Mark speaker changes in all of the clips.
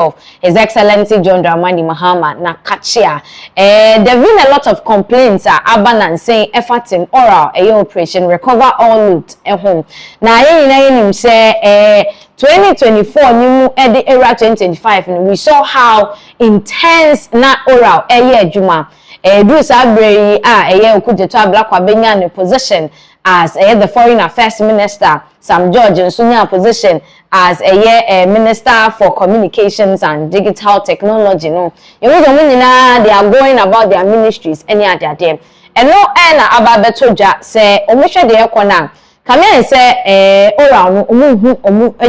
Speaker 1: of His Excellency John Dramani Mahama na Kachia. There have been a lot of complaints Abanan saying effort in oral operation recover all loot home. Na yen say 2024 new era 2025 we saw how intense na oral juma do sabre okujeto ablakwa benya ne position as the foreign affairs minister Sam George and Sunya position as a minister for communications and digital technology. No, they are going about their ministries any other day. And no, Ababetoja say, Omisha de Ekwana. Come here and say, Ora,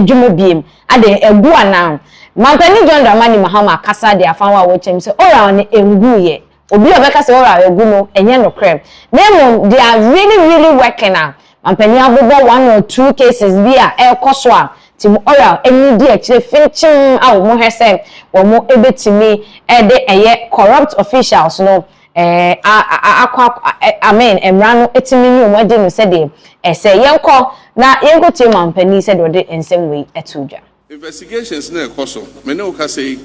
Speaker 1: Jumu beam, Ade, Ebua now. Mampani John Dramani Mahama, Casa de Afawa, which him say, Ora, Enguye. Obi Obeka say, Ora, Eguno, and Yano Creme. They are really working now. Mampani Abubo 1 or 2 cases via El Koswa. Tim oral any day actually finching out more herself or more able to me corrupt officials no amen emrano etimi wedding said say yenko na yenko team company said what in same way etuja
Speaker 2: investigations na ekoso me ne oka say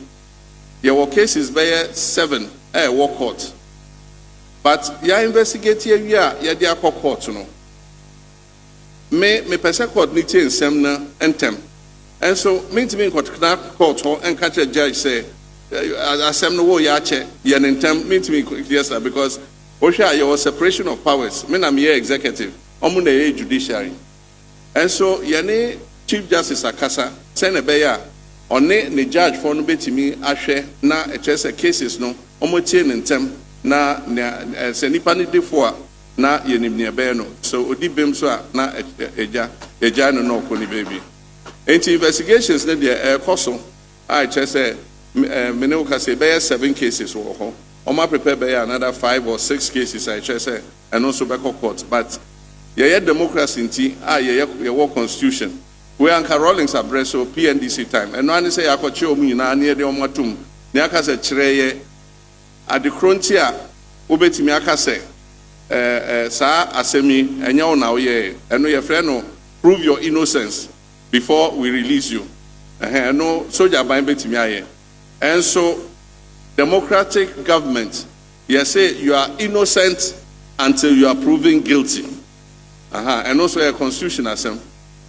Speaker 2: your cases by 7 war court but ya investigate here ya dia court no me person coordinate nsem na entem and so me to me court and catch a judge say asem no wo ya che ye entem me to me yes because osha your separation of powers me na me executive omo na judiciary and so ye ne chief justice akasa say na be ya one ne judge for no betimi ahwe na a cases no omo tie entem na se nipa ne defo na yenim ne be no so odi bem so na eja no ko ni baby enti investigations na de koso I just say me no ka say be 7 cases wo ho o ma prepare be another 5 or 6 cases I just say and also be court but ye democracy nti ye work constitution we anka rollings abreast so PNDC time and no an say akoche omu nyina na ye de omatum ne aka say kire ye adekrontia obetimi aka say sa asemi enya una oye eno ye frɛ no prove your innocence before we release you no soldier ban betimi aye and so democratic government you say you are innocent until you are proven guilty and also a constitution asem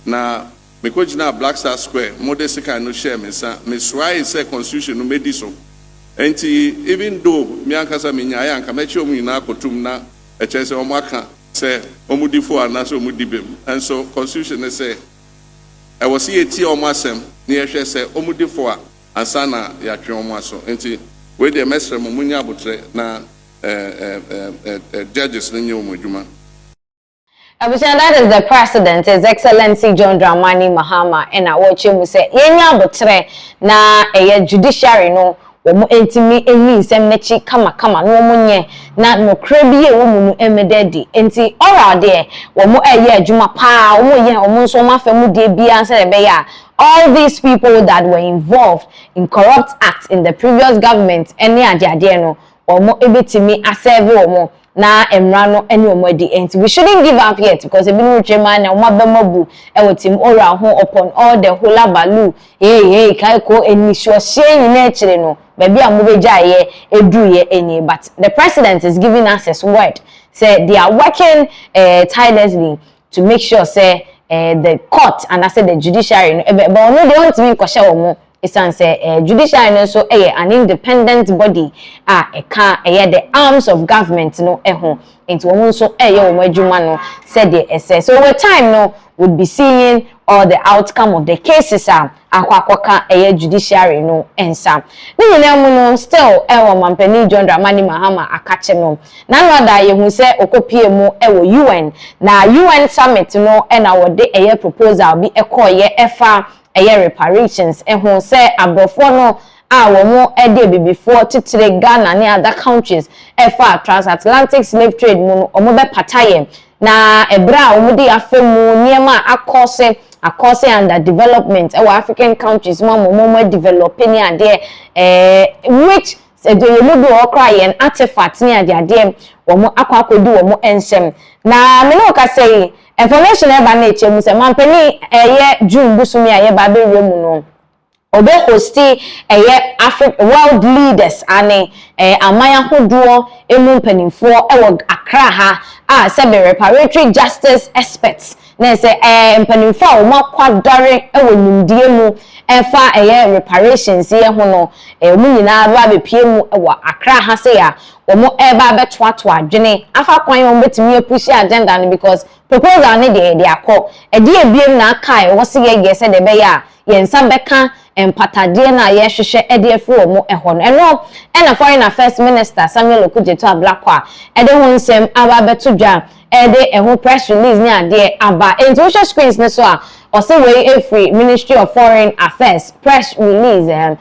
Speaker 2: na me ko gina Black Star Square modest kind no share me sa me swai say constitution no medi so enti even though me ankasa me nya ya anka me chi omu nyina akotum na say omaka say omudifo anaso omudibem and so constitution say I was here ti omasem na ye say omudifo a ansa na ya twe omaso enti we dey mestre munya abotre na judges na nyo omudwuma.
Speaker 1: That is the president, His Excellency John Dramani Mahama, and I watch him say yenya abotre na judiciary no womo entimi eni nsem nechi kama no munye na no krabie womu no emededi enti oral there womo adwuma pa womo ye womo so mafemu de bia nse be ya all these people that were involved in corrupt acts in the previous government eni ade no womo ebetimi aserve womo na emrano eni womo di enti we shouldn't give up yet because ebinu chema na umabemabu ewotim oral ho upon all the hula balu kai ko eni sure shey na chire no baby amubeja ye eduye eni but the president is giving us his word say they are working tirelessly to make sure say the court and I said the judiciary but no they want to me kwasha womo isan say judiciary so an independent body the arms of government no eho into womo so womo adwuma no said the so over time no would be seeing all the outcome of the cases akwakoka judiciary no ensa no still mampani John Dramani Mahama akache no na nada ye hu se okopie mu UN na UN summit no na wode proposal bi ekoye efa reparations hu se abrofo no womo before titire Ghana and other countries efa transatlantic slave trade mu no omo be pataye na ebra omudi afemu niema akose under development African countries more developing there which you know okra yen artifacts near their dem womo akwakodu womo ensem na me no ka say information eba na eche mu se mampani June busumi aye ba be mu no obe hosti Africa world leaders ane amaya hodoɔ emu mpanimfoɔ ɛwɔ Accra ha a sɛ be reparatory justice experts na sɛ mpanimfoɔ a wɔn akwadare ɛwɔ nimdie mu ɛfa reparations ye ho no mu nyinaa ba bepie mu ɛwɔ Accra ha sɛ ya wɔn ɛba bɛtoato adwene afa kwan wɔn betumi apush agenda no because proposal ne de akɔ ɛde ebiem na aka ɛwɔ sɛ yɛ sɛ de bɛyɛ a yɛnsa bɛka empatade na yɛhwehwɛ ɛde afi wɔn ɛhɔ no ɛno ɛna foreign affairs minister Samuel Okudzeto Ablakwa ɛde ho nsɛm aba bɛto dwa ɛde ɛho press release ne ade aba into social screens ne so a ɔsɛ wei every Ministry of Foreign Affairs press release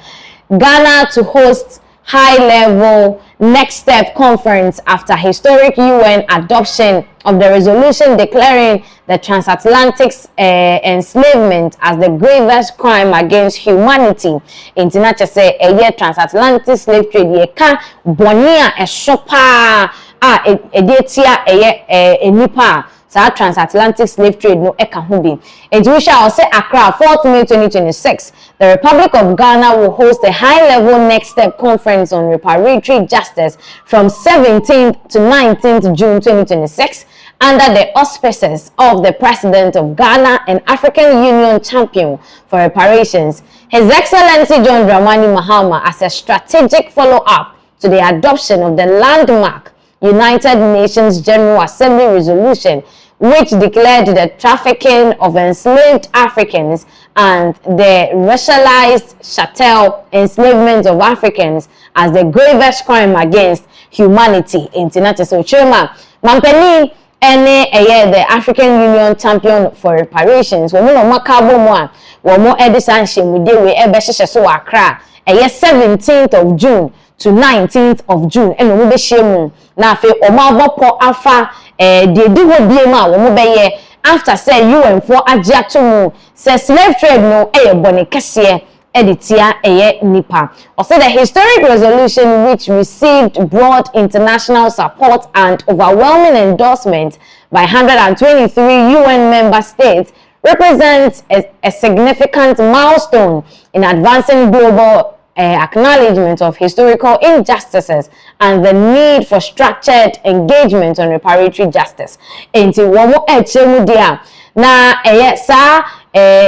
Speaker 1: Ghana to host high-level next step conference after historic UN adoption of the resolution declaring the transatlantic enslavement as the gravest crime against humanity. International say a year transatlantic slave trade ye ka bonia a shopa a detia a nipa sa transatlantic slave trade no eka ho bi. We shall say Accra 4th May 2026. The Republic of Ghana will host a high-level next step conference on reparatory justice from 17th to 19th June 2026 under the auspices of the President of Ghana and African Union Champion for Reparations, His Excellency John Dramani Mahama, as a strategic follow-up to the adoption of the landmark United Nations General Assembly resolution which declared the trafficking of enslaved Africans and the racialized chattel enslavement of Africans as the gravest crime against humanity. International Chema Mampeni ene the African Union Champion for Reparations wo mo makabo mo a wo mo edisan hyemude we ebe hyehye so Accra 17th of June to 19th of June eno mo be hyemu na afi omo abopo afa de di ho biem a wo mo be ye after say UN for agiato mu say slave trade no bone kese editia nipa. Also the historic resolution which received broad international support and overwhelming endorsement by 123 UN member states represents a significant milestone in advancing global acknowledgement of historical injustices and the need for structured engagement on reparatory justice. Enti womo echemu dia na sa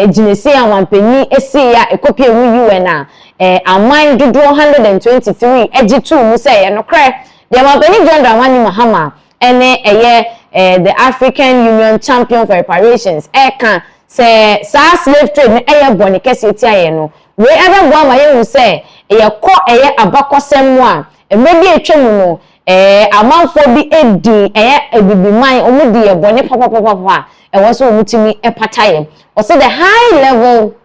Speaker 1: jinesi awampeni esi ya ekopie mu UN a aman dodo 123 ejitu mu se ye nokre de awampeni John Dramani Mahama ene the African Union Champion for Reparations eka se sa slave trade ne bone kese ti aye no we ebe bo ma ye say ye ko abakosem mu a emedi etwemu no amanfo bi edi ebibiman omudi ye bone papa was omutimi epataye. Also the high level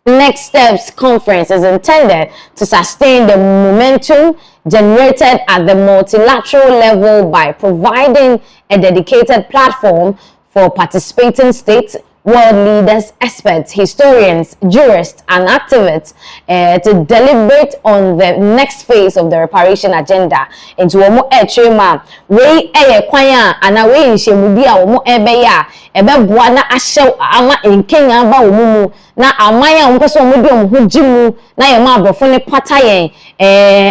Speaker 1: next steps conference is intended to sustain the momentum generated at the multilateral level by providing a dedicated platform for participating states, world leaders, experts, historians, jurists, and activists to deliberate on the next phase of the reparation agenda. Into omo echema we kwanya ana we nhemudi a omo ebeya ebeboa na ahyew ama enkenya ba omumu na amanya onkoso omudi omhujimu na yema abrofo ne patayen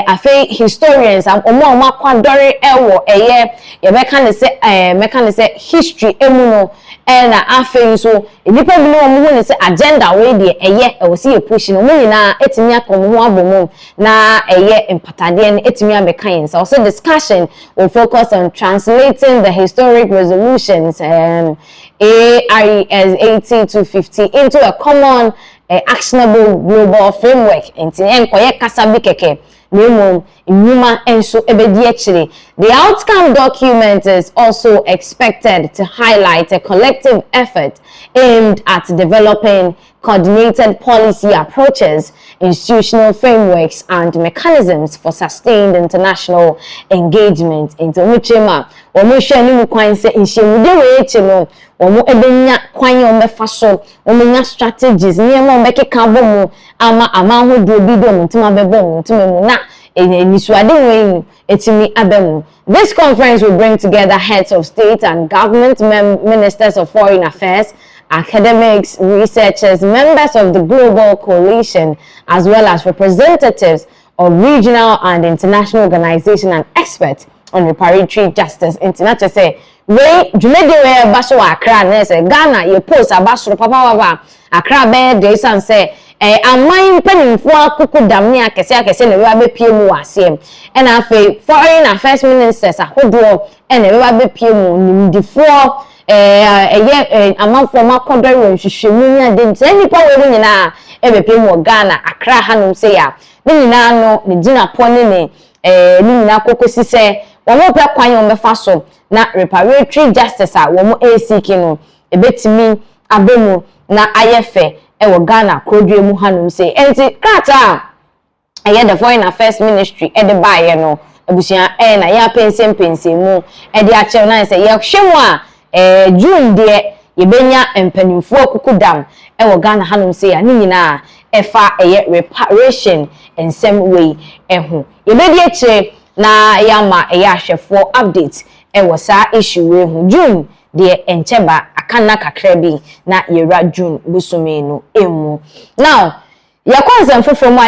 Speaker 1: afi historians omo akwadore ewo yebeka ne se history emuno na afi so nipa bi no omo ne se agenda we de ewo se push no mo nyina etimi akomo ho abomu na empatade ne etimi abeka yen. So also discussion will focus on translating the historic resolutions ARES 80 to 50 into a common actionable global framework. The outcome document is also expected to highlight a collective effort aimed at developing coordinated policy approaches, institutional frameworks, and mechanisms for sustained international engagement. Into Muchema, Omushani Mukwanse, Inshimude, omo ebenya kwanye omefaso omenya strategies niema omeke kabomu ama hodo bido mutuma bebo mutuma na enisuade wen etimi abemu. This conference will bring together heads of state and government, ministers of foreign affairs, academics, researchers, members of the global coalition, as well as representatives of regional and international organizations and experts on reparatory justice. International say, we Jumedi Basso Accra, and say Ghana, you post a Basso Papa Accra Bear Days and say, a mind penning for Kuku Damnia Kesiaka, and a rabbit PMU ASEM, and I say foreign affairs ministers a whole and a rabbit PMU, the four. A month from my country when she didn't any power in every Ghana, Accra Hanum say ya. Nina no Nina Ponini, Nina Cocosi say, one more black wine on the faso, not reparatory justice, one more seeking a bit to me, Abemu, na IFA, Ghana, Kodri Muhanum say, and say, Kata, I had the foreign affairs ministry at the buyer no, Abusia, and I pensing mo, and the actual night say, Yakshima. June dear, Yebenya and Pennyfo Kukudam, Ghana Hanum say, Nina, Efa a reparation in some way, who immediately na Yama a yasha for updates, was our issue June dear and Cheba, a kanaka krebi, na Yera June, Busumeno, Emu. Now, your cousin from one.